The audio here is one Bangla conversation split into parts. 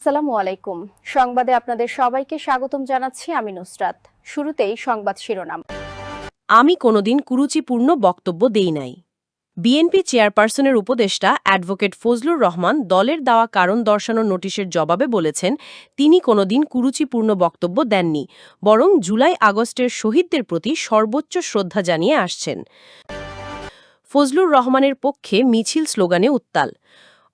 আসসালামু আলাইকুম। সংবাদে আপনাদের সবাইকে স্বাগতম জানাচ্ছি আমি নুসরাত। শুরুতেই সংবাদ শিরোনাম। আমি কোনোদিন কুরুচিপূর্ণ বক্তব্য দেই নাই। বিএনপি চেয়ারপারসনের উপদেষ্টা অ্যাডভোকেট ফজলুর রহমান দলের দেওয়া কারণ দর্শানোর নোটিশের জবাবে বলেছেন, তিনি কোনোদিন কুরুচিপূর্ণ বক্তব্য দেননি, বরং জুলাই আগস্টের শহীদদের প্রতি সর্বোচ্চ শ্রদ্ধা জানিয়ে আসছেন। ফজলুর রহমানের পক্ষে মিছিল স্লোগানে উত্তাল।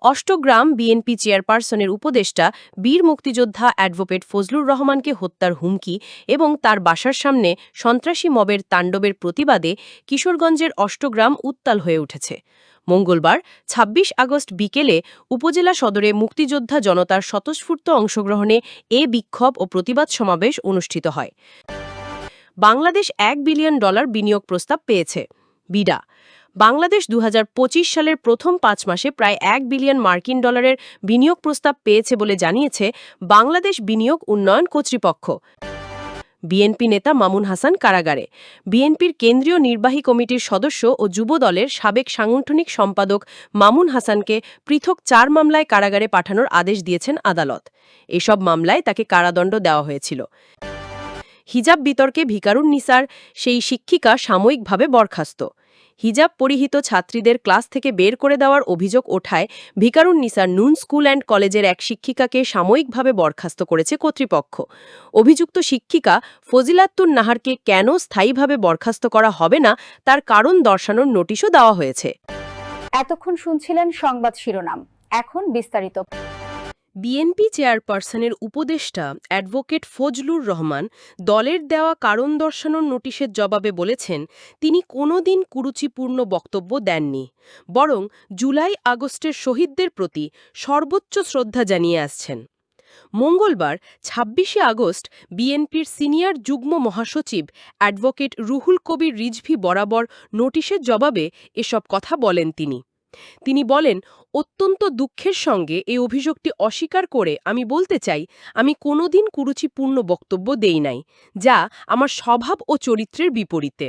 অষ্টগ্রাম বিএনপি চেয়ারপারসনের উপদেষ্টা বীর মুক্তিযোদ্ধা অ্যাডভোকেট ফজলুর রহমানকে হত্যার হুমকি এবং তার বাসার সামনে সন্ত্রাসী মবের তাণ্ডবের প্রতিবাদে কিশোরগঞ্জের অষ্টগ্রাম উত্তাল হয়ে উঠেছে। মঙ্গলবার ২৬ আগস্ট বিকেলে উপজেলা সদরে মুক্তিযোদ্ধা জনতার স্বতঃস্ফূর্ত অংশগ্রহণে এ বিক্ষোভ ও প্রতিবাদ সমাবেশ অনুষ্ঠিত হয়। বাংলাদেশ $1 বিলিয়ন বিনিয়োগ প্রস্তাব পেয়েছে। বিডা বাংলাদেশ ২০২৫ সালের প্রথম ৫ মাসে প্রায় $1 বিলিয়ন বিনিয়োগ প্রস্তাব পেয়েছে বলে জানিয়েছে বাংলাদেশ বিনিয়োগ উন্নয়ন কর্তৃপক্ষ। বিএনপি নেতা মামুন হাসান কারাগারে। বিএনপির কেন্দ্রীয় নির্বাহী কমিটির সদস্য ও যুব দলের সাবেক সাংগঠনিক সম্পাদক মামুন হাসানকে পৃথক ৪ মামলায় কারাগারে পাঠানোর আদেশ দিয়েছেন আদালত। এসব মামলায় তাকে কারাদণ্ড দেওয়া হয়েছিল। হিজাব বিতর্কে ভিকারুননিসার সেই শিক্ষিকা সাময়িকভাবে বরখাস্ত। হিজাব পরিহিত ছাত্রীদের ক্লাস থেকে বের করে দেওয়ার অভিযোগ ওঠায় ভিকারুননিসার নুন স্কুল অ্যান্ড কলেজের এক শিক্ষিকাকে সাময়িকভাবে বরখাস্ত করেছে কর্তৃপক্ষ। অভিযুক্ত শিক্ষিকা ফজিলাতুন নাহারকে কেন স্থায়ীভাবে বরখাস্ত করা হবে না তার কারণ দর্শানোর নোটিশও দেওয়া হয়েছে। এতক্ষণ শুনছিলেন সংবাদ শিরোনাম, এখন বিস্তারিত। বিএনপি চেয়ারপারসনের উপদেষ্টা অ্যাডভোকেট ফজলুর রহমান দলের দেওয়া কারণ দর্শানোর নোটিশের জবাবে বলেছেন, তিনি কোনোদিন কুরুচিপূর্ণ বক্তব্য দেননি, বরং জুলাই আগস্টের শহীদদের প্রতি সর্বোচ্চ শ্রদ্ধা জানিয়ে আসছেন। মঙ্গলবার ২৬শে আগস্ট বিএনপির সিনিয়র যুগ্ম মহাসচিব অ্যাডভোকেট রুহুল কবির রিজভী বরাবর নোটিশের জবাবে এসব কথা বলেন তিনি বলেন, অত্যন্ত দুঃখের সঙ্গে এই অভিযোগটি অস্বীকার করে আমি বলতে চাই, আমি কোনোদিন কুরুচিপূর্ণ বক্তব্য দেই নাই, যা আমার স্বভাব ও চরিত্রের বিপরীতে।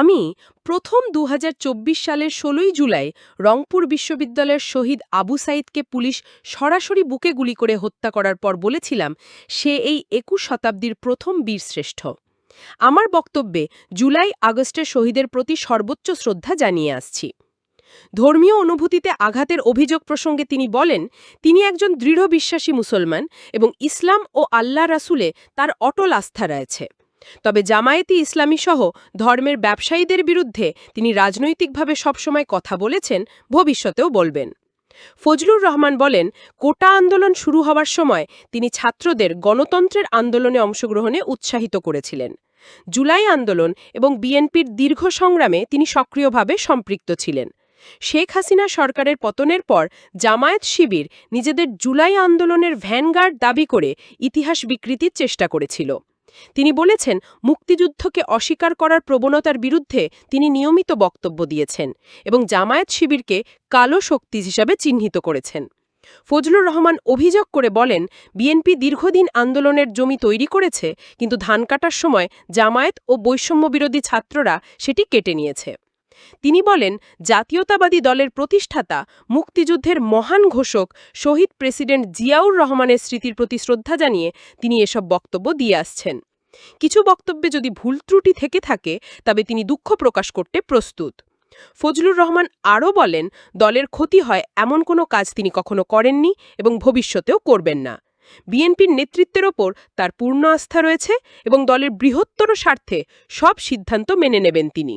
আমি প্রথম ২০২৪ সালের ১৬ই জুলাই রংপুর বিশ্ববিদ্যালয়ের শহীদ আবু সাইদকে পুলিশ সরাসরি বুকে গুলি করে হত্যা করার পর বলেছিলাম, সে এই ২১ শতাব্দীর প্রথম বীরশ্রেষ্ঠ। আমার বক্তব্যে জুলাই আগস্টের শহীদের প্রতি সর্বোচ্চ শ্রদ্ধা জানিয়ে আসছি। ধর্মীয় অনুভূতিতে আঘাতের অভিযোগ প্রসঙ্গে তিনি বলেন, তিনি একজন দৃঢ় বিশ্বাসী মুসলমান এবং ইসলাম ও আল্লাহ রাসূলে তার অটল আস্থা রয়েছে। তবে জামায়াতি ইসলামী সহ ধর্মের ব্যবসায়ীদের বিরুদ্ধে তিনি রাজনৈতিকভাবে সবসময় কথা বলেছেন, ভবিষ্যতেও বলবেন। ফজলুর রহমান বলেন, কোটা আন্দোলন শুরু হওয়ার সময় তিনি ছাত্রদের গণতন্ত্রের আন্দোলনে অংশগ্রহণে উৎসাহিত করেছিলেন। জুলাই আন্দোলন এবং বিএনপির দীর্ঘ সংগ্রামে তিনি সক্রিয়ভাবে সম্পৃক্ত ছিলেন। শেখ হাসিনা সরকারের পতনের পর জামায়াত শিবির নিজেদের জুলাই আন্দোলনের ভ্যানগার্ড দাবি করে ইতিহাস বিকৃতির চেষ্টা করেছিল। তিনি বলেছেন, মুক্তিযুদ্ধকে অস্বীকার করার প্রবণতার বিরুদ্ধে তিনি নিয়মিত বক্তব্য দিয়েছেন এবং জামায়াত শিবিরকে কালো শক্তি হিসাবে চিহ্নিত করেছেন। ফজলুর রহমান অভিযোগ করে বলেন, বিএনপি দীর্ঘদিন আন্দোলনের জমি তৈরি করেছে, কিন্তু ধান কাটার সময় জামায়াত ও বৈষম্যবিরোধী ছাত্ররা সেটি কেটে নিয়েছে। তিনি বলেন, জাতীয়তাবাদী দলের প্রতিষ্ঠাতা, মুক্তিযুদ্ধের মহান ঘোষক শহীদ প্রেসিডেন্ট জিয়াউর রহমানের স্মৃতির প্রতি শ্রদ্ধা জানিয়ে তিনি এসব বক্তব্য দিয়ে আসছেন। কিছু বক্তব্যে যদি ভুল ত্রুটি থেকে থাকে তবে তিনি দুঃখ প্রকাশ করতে প্রস্তুত। ফজলুর রহমান আরও বলেন, দলের ক্ষতি হয় এমন কোনো কাজ তিনি কখনো করেননি এবং ভবিষ্যতেও করবেন না। বিএনপির নেতৃত্বের ওপর তার পূর্ণ আস্থা রয়েছে এবং দলের বৃহত্তর স্বার্থে সব সিদ্ধান্ত মেনে নেবেন তিনি।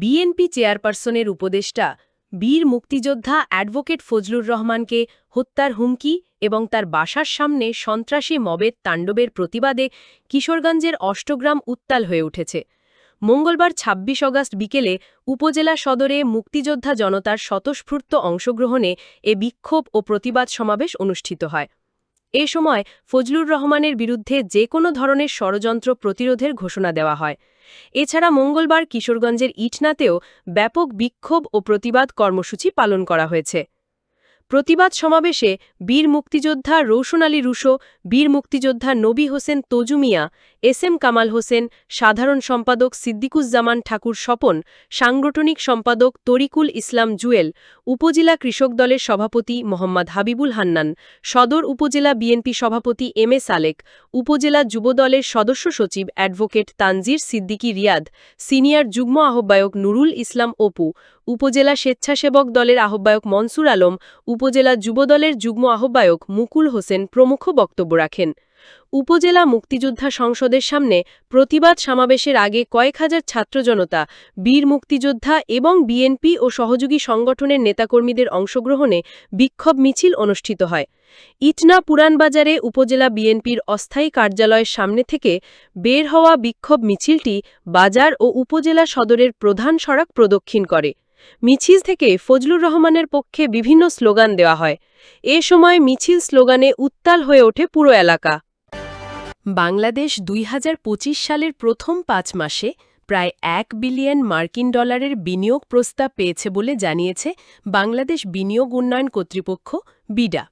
বিএনপি চেয়ারপারসনের উপদেষ্টা বীর মুক্তিযোদ্ধা অ্যাডভোকেট ফজলুর রহমানকে হত্যার হুমকি এবং তার বাসার সামনে সন্ত্রাসী মবের তাণ্ডবের প্রতিবাদে কিশোরগঞ্জের অষ্টগ্রাম উত্তাল হয়ে উঠেছে। মঙ্গলবার ২৬ আগস্ট বিকেলে উপজেলা সদরে মুক্তিযোদ্ধা জনতার স্বতঃস্ফূর্ত অংশগ্রহণে এ বিক্ষোভ ও প্রতিবাদ সমাবেশ অনুষ্ঠিত হয়। এ সময় ফজলুর রহমানের বিরুদ্ধে যে কোনো ধরনের ষড়যন্ত্র প্রতিরোধের ঘোষণা দেওয়া হয়। এছাড়া মঙ্গলবার কিশোরগঞ্জের ইটনাতেও ব্যাপক বিক্ষোভ ও প্রতিবাদ কর্মসূচি পালন করা হয়েছে। প্রতিবাদ সমাবেশে বীর মুক্তিযোদ্ধা রৌশন আলী রুশো, বীর মুক্তিযোদ্ধা নবী হোসেন তজু মিয়া, এস কামাল হোসেন, সাধারণ সম্পাদক সিদ্দিকুজ্জামান ঠাকুর স্বপন, সাংগঠনিক সম্পাদক তরিকুল ইসলাম জুয়েল, উপজেলা কৃষক দলের সভাপতি মোহাম্মদ হাবিবুল হান্নান, সদর উপজেলা বিএনপি সভাপতি এম এ সালেক, উপজেলা যুবদলের সদস্য সচিব অ্যাডভোকেট তানজির সিদ্দিকী রিয়াদ, সিনিয়র যুগ্ম আহ্বায়ক নুরুল ইসলাম অপু, উপজেলা স্বেচ্ছাসেবক দলের আহ্বায়ক মনসুর আলম, উপজেলা যুবদলের যুগ্ম আহ্বায়ক মুকুল হোসেন প্রমুখ বক্তব্য রাখেন। উপজেলা মুক্তিযোদ্ধা সংসদের সামনে প্রতিবাদ সমাবেশের আগে কয়েক হাজার ছাত্র জনতা, বীর মুক্তিযোদ্ধা এবং বিএনপি ও সহযোগী সংগঠনের নেতাকর্মীদের অংশগ্রহণে বিক্ষোভ মিছিল অনুষ্ঠিত হয়। ইটনা পুরানবাজারে উপজেলা বিএনপির অস্থায়ী কার্যালয়ের সামনে থেকে বের হওয়া বিক্ষোভ মিছিলটি বাজার ও উপজেলা সদরের প্রধান সড়ক প্রদক্ষিণ করে। মিছিল থেকে ফজলুর রহমানের পক্ষে বিভিন্ন স্লোগান দেওয়া হয়। এ সময় মিছিল স্লোগানে উত্তাল হয়ে ওঠে পুরো এলাকা। বাংলাদেশ ২০২৫ সালের প্রথম ৫ মাসে প্রায় $1 বিলিয়ন মার্কিন ডলারের বিনিয়োগ প্রস্তাব পেয়েছে বলে জানিয়েছে বাংলাদেশ বিনিয়োগ উন্নয়ন কর্তৃপক্ষ বিডা।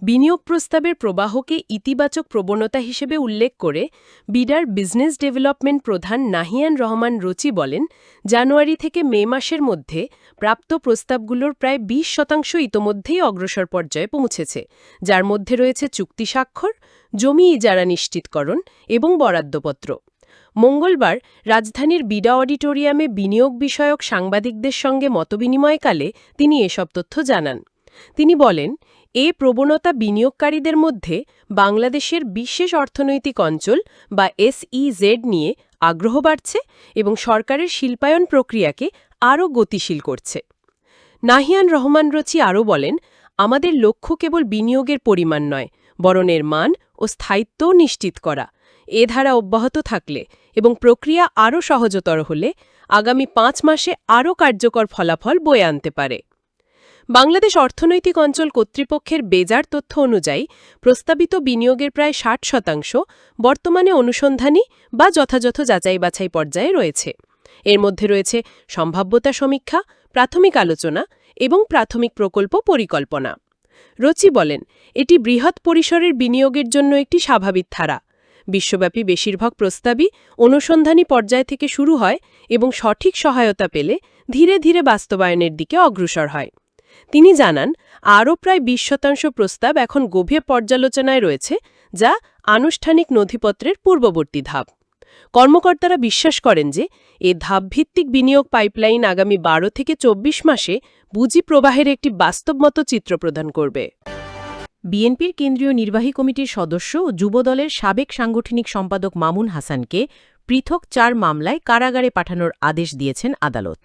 বিনিয়োগ প্রস্তাবের প্রবাহকে ইতিবাচক প্রবণতা হিসেবে উল্লেখ করে বিডার বিজনেস ডেভেলপমেন্ট প্রধান নাহিয়ান রহমান রচি বলেন, জানুয়ারি থেকে মে মাসের মধ্যে প্রাপ্ত প্রস্তাবগুলোর প্রায় ২০% ইতোমধ্যেই অগ্রসর পর্যায়ে পৌঁছেছে, যার মধ্যে রয়েছে চুক্তি স্বাক্ষর, জমি ইজারা নিশ্চিতকরণ এবং বরাদ্দপত্র। মঙ্গলবার রাজধানীর বিডা অডিটোরিয়ামে বিনিয়োগ বিষয়ক সাংবাদিকদের সঙ্গে মতবিনিময়কালে তিনি এসব তথ্য জানান। তিনি বলেন, এ প্রবণতা বিনিয়োগকারীদের মধ্যে বাংলাদেশের বিশেষ অর্থনৈতিক অঞ্চল বা SEZ নিয়ে আগ্রহ বাড়ছে এবং সরকারের শিল্পায়ন প্রক্রিয়াকে আরও গতিশীল করছে। নাহিয়ান রহমান রচি আরও বলেন, আমাদের লক্ষ্য কেবল বিনিয়োগের পরিমাণ নয়, বরং এর মান ও স্থায়িত্বও নিশ্চিত করা। এ ধারা অব্যাহত থাকলে এবং প্রক্রিয়া আরও সহজতর হলে আগামী ৫ মাসে আরও কার্যকর ফলাফল বয়ে আনতে পারে। বাংলাদেশ অর্থনৈতিক অঞ্চল কর্তৃপক্ষের বেজার তথ্য অনুযায়ী প্রস্তাবিত বিনিয়োগের প্রায় ৬০% বর্তমানে অনুসন্ধানী বা যথাযথ যাচাই-বাছাই পর্যায়ে রয়েছে। এর মধ্যে রয়েছে সম্ভাব্যতা সমীক্ষা, প্রাথমিক আলোচনা এবং প্রাথমিক প্রকল্প পরিকল্পনা। রচি বলেন, এটি বৃহৎ পরিসরের বিনিয়োগের জন্য একটি স্বাভাবিক ধারা। বিশ্বব্যাপী বেশিরভাগ প্রস্তাবই অনুসন্ধানী পর্যায় থেকে শুরু হয় এবং সঠিক সহায়তা পেলে ধীরে ধীরে বাস্তবায়নের দিকে অগ্রসর হয়। তিনি জানান, আরও প্রায় ২০% প্রস্তাব এখন গভীর পর্যালোচনায় রয়েছে, যা আনুষ্ঠানিক নথিপত্রের পূর্ববর্তী ধাপ। কর্মকর্তারা বিশ্বাস করেন যে এ ধাপভিত্তিক বিনিয়োগ পাইপলাইন আগামী ১২ থেকে ২৪ মাসে পুঁজি প্রবাহের একটি বাস্তবমত চিত্র প্রদান করবে। বিএনপির কেন্দ্রীয় নির্বাহী কমিটির সদস্য ও যুবদলের সাবেক সাংগঠনিক সম্পাদক মামুন হাসানকে পৃথক ৪ মামলায় কারাগারে পাঠানোর আদেশ দিয়েছেন আদালত।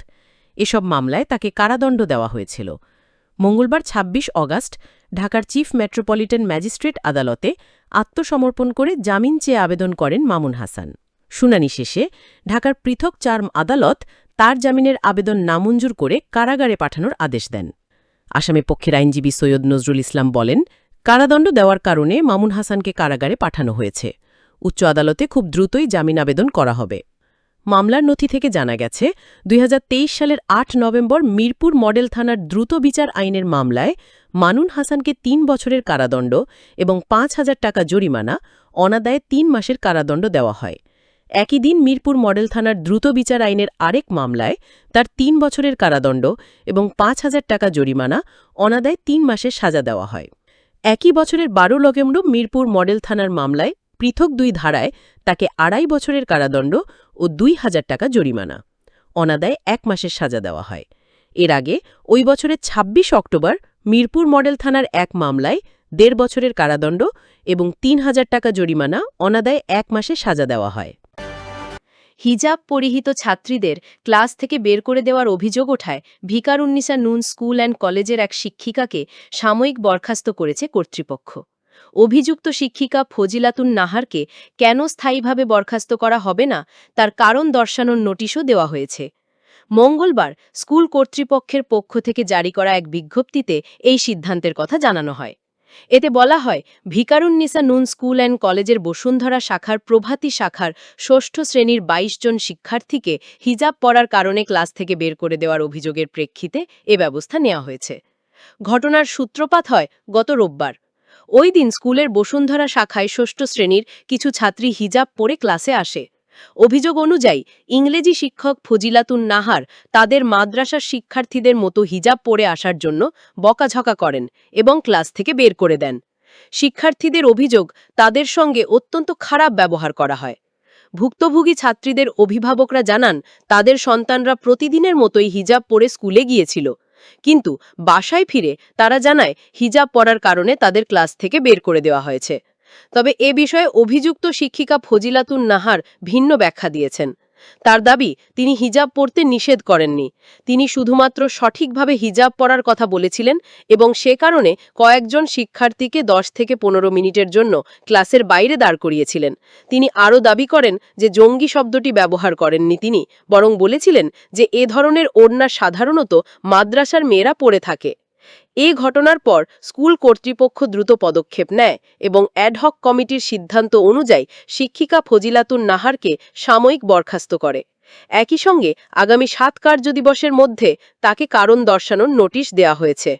এসব মামলায় তাকে কারাদণ্ড দেওয়া হয়েছিল। মঙ্গলবার ২৬ অগাস্ট ঢাকার চিফ মেট্রোপলিটন ম্যাজিস্ট্রেট আদালতে আত্মসমর্পণ করে জামিন চেয়ে আবেদন করেন মামুন হাসান। শুনানি শেষে ঢাকার পৃথক ৪ আদালত তার জামিনের আবেদন নামঞ্জুর করে কারাগারে পাঠানোর আদেশ দেন। আসামি পক্ষের আইনজীবী সৈয়দ নজরুল ইসলাম বলেন, কারাদণ্ড দেওয়ার কারণে মামুন হাসানকে কারাগারে পাঠানো হয়েছে। উচ্চ আদালতে খুব দ্রুতই জামিন আবেদন করা হবে। মামলার নথি থেকে জানা গেছে, ২০২৩ সালের ৮ নভেম্বর মিরপুর মডেল থানার দ্রুত বিচার আইনের মামলায় মামুন হাসানকে ৩ বছরের কারাদণ্ড এবং ৫,০০০ টাকা জরিমানা, অনাদায়ে ৩ মাসের কারাদণ্ড দেওয়া হয়। একই দিন মিরপুর মডেল থানার দ্রুত বিচার আইনের আরেক মামলায় তার ৩ বছরের কারাদণ্ড এবং ৫,০০০ টাকা জরিমানা, অনাদায়ে ৩ মাসের সাজা দেওয়া হয়। একই বছরের ১২ নভেম্বর মিরপুর মডেল থানার মামলায় পৃথক ২ ধারায় তাকে ২.৫ বছরের কারাদণ্ড ও ২,০০০ টাকা জরিমানা, অনাদায়ে ১ মাসের সাজা দেওয়া হয়। এর আগে ওই বছরের ২৬ অক্টোবর মিরপুর মডেল থানার এক মামলায় ১.৫ বছরের কারাদণ্ড এবং ৩,০০০ টাকা জরিমানা, অনাদায়ে ১ মাসের সাজা দেওয়া হয়। হিজাব পরিহিত ছাত্রীদের ক্লাস থেকে বের করে দেওয়ার অভিযোগ ওঠায় ভিকারুন্নিসা নূন স্কুল অ্যান্ড কলেজের এক শিক্ষিকাকে সাময়িক বরখাস্ত করেছে কর্তৃপক্ষ। অভিযুক্ত শিক্ষিকা ফজিলাতুন নাহারকে কেন স্থায়ীভাবে বরখাস্ত করা হবে না, তার কারণ দর্শানোর নোটিশও দেওয়া হয়েছে। মঙ্গলবার স্কুল কর্তৃপক্ষের পক্ষ থেকে জারি করা এক বিজ্ঞপ্তিতে এই সিদ্ধান্তের কথা জানানো হয়। এতে বলা হয়, ভিকারুন্নিসা নূন স্কুল অ্যান্ড কলেজের বসুন্ধরা শাখার প্রভাতী শাখার ৬ষ্ঠ শ্রেণীর ২২ জন শিক্ষার্থীকে হিজাব পরার কারণে ক্লাস থেকে বের করে দেওয়ার অভিযোগের প্রেক্ষিতে এ ব্যবস্থা নেওয়া হয়েছে। ঘটনার সূত্রপাত হয় গত রোববার। ওই দিন স্কুলের বসুন্ধরা শাখায় ষষ্ঠ শ্রেণীর কিছু ছাত্রী হিজাব পরে ক্লাসে আসে। অভিযোগ অনুযায়ী ইংরেজি শিক্ষক ফজিলাতুন নাহার তাদের মাদ্রাসার শিক্ষার্থীদের মতো হিজাব পরে আসার জন্য বকাঝকা করেন এবং ক্লাস থেকে বের করে দেন। শিক্ষার্থীদের অভিযোগ, তাদের সঙ্গে অত্যন্ত খারাপ ব্যবহার করা হয়। ভুক্তভোগী ছাত্রীদের অভিভাবকরা জানান, তাদের সন্তানরা প্রতিদিনের মতোই হিজাব পরে স্কুলে গিয়েছিল, কিন্তু বাসায় ফিরে তারা জানায় হিজাব পরার কারণে তাদের ক্লাস থেকে বের করে দেওয়া হয়েছে। তবে এ বিষয়ে অভিযুক্ত শিক্ষিকা ফজিলাতুন নাহার ভিন্ন ব্যাখ্যা দিয়েছেন। তার দাবি, তিনি হিজাব পরতে নিষেধ করেননি, তিনি শুধুমাত্র সঠিকভাবে হিজাব পরার কথা বলেছিলেন এবং সে কারণে কয়েকজন শিক্ষার্থীকে 10 থেকে 15 মিনিটের জন্য ক্লাসের বাইরে দাঁড় করিয়েছিলেন। তিনি আরও দাবি করেন যে জঙ্গি শব্দটি ব্যবহার করেননি তিনি, বরং বলেছিলেন যে এ ধরনের ওড়না সাধারণত মাদ্রাসার মেয়েরা পরে থাকে। এই ঘটনার পর স্কুল কর্তৃপক্ষ দ্রুত পদক্ষেপ নেয় এবং অ্যাডহক কমিটির সিদ্ধান্ত অনুযায়ী শিক্ষিকা ফজিলাতুন নাহারকে সাময়িক বরখাস্ত করে। একই সঙ্গে আগামী 7 কার্যদিবসের মধ্যে তাকে কারণ দর্শানোর নোটিশ দেওয়া হয়েছে।